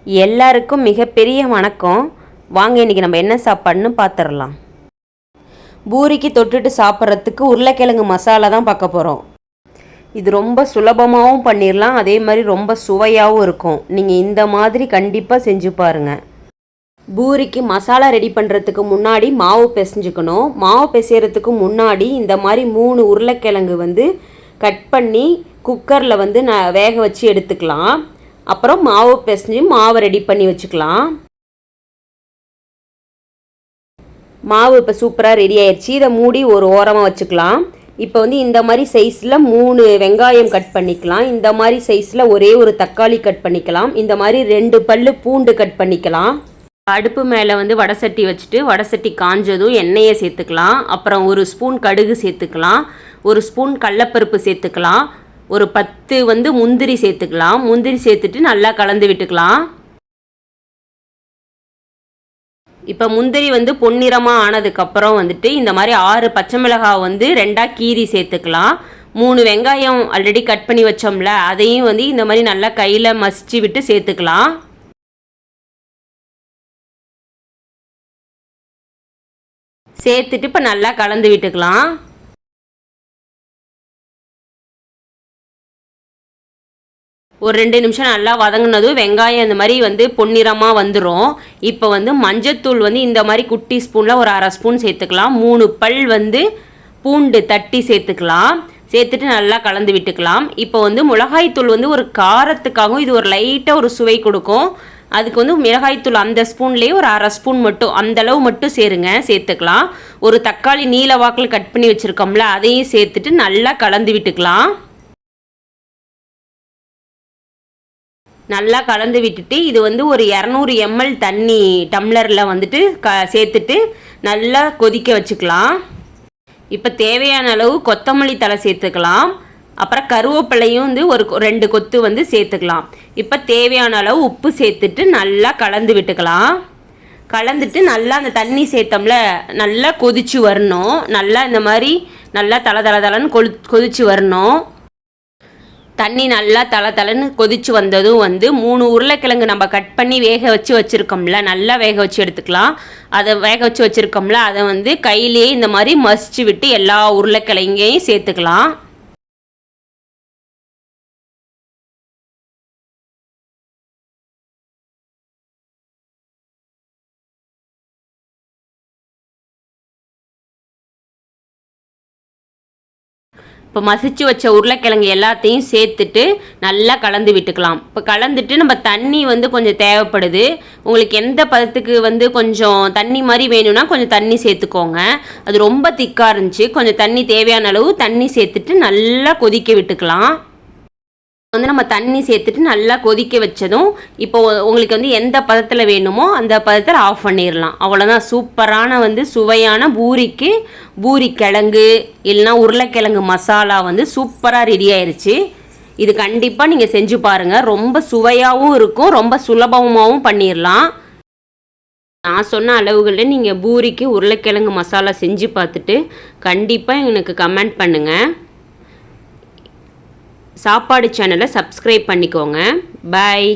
எல்லாருக்கும் மிகப்பெரிய வணக்கம். வாங்க இன்றைக்கி நம்ம என்ன சாப்பாடுன்னு பார்த்துடலாம். பூரிக்கு தொட்டுட்டு சாப்பிட்றதுக்கு உருளைக்கிழங்கு மசாலா தான் பார்க்க போகிறோம். இது ரொம்ப சுலபமாகவும் பண்ணிடலாம், அதே மாதிரி ரொம்ப சுவையாகவும் இருக்கும். நீங்கள் இந்த மாதிரி கண்டிப்பாக செஞ்சு பாருங்கள். பூரிக்கு மசாலா ரெடி பண்ணுறதுக்கு முன்னாடி மாவு பிசைஞ்சுக்கணும். மாவு பிசைகிறதுக்கு முன்னாடி இந்த மாதிரி 3 உருளைக்கிழங்கு கட் பண்ணி குக்கரில் வேக வச்சு எடுத்துக்கலாம். அப்புறம் மாவு பிசைஞ்சு மாவை ரெடி பண்ணி வச்சுக்கலாம். மாவு இப்போ சூப்பராக ரெடி ஆயிடுச்சு. இதை மூடி ஒரு ஓரமாக வச்சுக்கலாம். இப்போ இந்த மாதிரி சைஸில் 3 வெங்காயம் கட் பண்ணிக்கலாம். இந்த மாதிரி சைஸில் ஒரே ஒரு தக்காளி கட் பண்ணிக்கலாம். இந்த மாதிரி 2 பல்லு பூண்டு கட் பண்ணிக்கலாம். அடுப்பு மேலே வடை சட்டி வச்சுட்டு வடை சட்டி காஞ்சதும் எண்ணெயை சேர்த்துக்கலாம். அப்புறம் 1 ஸ்பூன் கடுகு சேர்த்துக்கலாம். 1 ஸ்பூன் கடலைப்பருப்பு சேர்த்துக்கலாம். ஒரு 10 முந்திரி சேர்த்துக்கலாம். முந்திரி சேர்த்துட்டு நல்லா கலந்து விட்டுக்கலாம். இப்போ முந்திரி பொன்னிறமாக ஆனதுக்கப்புறம் இந்த மாதிரி 6 பச்சை மிளகாய் 2ஆக கீரி சேர்த்துக்கலாம். 3 வெங்காயம் ஆல்ரெடி கட் பண்ணி வச்சோம்ல, அதையும் இந்த மாதிரி நல்லா கையில் மசிச்சு விட்டு சேர்த்துக்கலாம். சேர்த்துட்டு இப்போ நல்லா கலந்து விட்டுக்கலாம். ஒரு 2 நிமிஷம் நல்லா வதங்கினதும் வெங்காயம் இந்த மாதிரி பொன்னிறமாக வந்துடும். இப்போ மஞ்சத்தூள் இந்த மாதிரி குட்டி ஸ்பூனில் ஒரு 1/2 ஸ்பூன் சேர்த்துக்கலாம். 3 பல் பூண்டு தட்டி சேர்த்துக்கலாம். சேர்த்துட்டு நல்லா கலந்து விட்டுக்கலாம். இப்போ மிளகாய்த்தூள் ஒரு காரத்துக்காகவும் இது ஒரு லைட்டாக ஒரு சுவை கொடுக்கும். அதுக்கு மிளகாய்த்தூள் அந்த ஸ்பூன்லேயே ஒரு 1/2 ஸ்பூன் மட்டும், அந்தளவு மட்டும் சேர்த்துக்கலாம். ஒரு தக்காளி நீல வாக்கில் கட் பண்ணி வச்சுருக்கோம்ல, அதையும் சேர்த்துட்டு நல்லா கலந்து விட்டுக்கலாம். நல்லா கலந்து விட்டுட்டு இது ஒரு 200 ml தண்ணி டம்ளரில் சேர்த்துட்டு நல்லா கொதிக்க வச்சுக்கலாம். இப்போ தேவையான அளவு கொத்தமல்லி தழை சேர்த்துக்கலாம். அப்புறம் கருவேப்பிலையும் ஒரு 2 கொத்து சேர்த்துக்கலாம். இப்போ தேவையான அளவு உப்பு சேர்த்துட்டு நல்லா கலந்து விட்டுக்கலாம். கலந்துட்டு நல்லா அந்த தண்ணி சேர்த்தோம்ல, நல்லா கொதிச்சு வரணும். நல்லா இந்த மாதிரி நல்லா தளன்னு கொதிச்சு வரணும். தண்ணி நல்லா தளன்னு கொதிச்சு வந்ததும் 3 உருளைக்கிழங்கு நம்ம கட் பண்ணி வேக வச்சுருக்கோம்ல, நல்லா வேக வச்சு எடுத்துக்கலாம். அதை வேக வச்சு வச்சுருக்கோம்ல, அதை கையிலேயே இந்த மாதிரி மசிச்சு விட்டு எல்லா உருளைக்கிழங்கையும் சேர்த்துக்கலாம். இப்போ மசிச்சு வச்ச உருளைக்கிழங்கு எல்லாத்தையும் சேர்த்துட்டு நல்லா கலந்து விட்டுக்கலாம். இப்போ கலந்துட்டு நம்ம தண்ணி கொஞ்சம் தேவைப்படுது. உங்களுக்கு எந்த பதத்துக்கு கொஞ்சம் தண்ணி மாதிரி வேணும்னா கொஞ்சம் தண்ணி சேர்த்துக்கோங்க. அது ரொம்ப திக்காக இருந்துச்சு, கொஞ்சம் தண்ணி தேவையான அளவு தண்ணி சேர்த்துட்டு நல்லா கொதிக்க விட்டுக்கலாம். நம்ம தண்ணி சேர்த்துட்டு நல்லா கொதிக்க வச்சதும் இப்போ உங்களுக்கு எந்த பதத்தில் வேணுமோ அந்த பதத்தில் ஆஃப் பண்ணிடலாம். அவ்வளோதான். சூப்பரான சுவையான பூரி கிழங்கு இல்லைனா உருளைக்கிழங்கு மசாலா சூப்பராக ரெடி ஆயிடுச்சு. இது கண்டிப்பாக நீங்கள் செஞ்சு பாருங்கள். ரொம்ப சுவையாகவும் இருக்கும், ரொம்ப சுலபமாகவும் பண்ணிடலாம். நான் சொன்ன அளவுகளில் நீங்கள் பூரிக்கு உருளைக்கிழங்கு மசாலா செஞ்சு பார்த்துட்டு கண்டிப்பாக எனக்கு கமெண்ட் பண்ணுங்கள். சாப்பாடு சேனலை சப்ஸ்கிரைப் பண்ணிக்கோங்க. பாய்.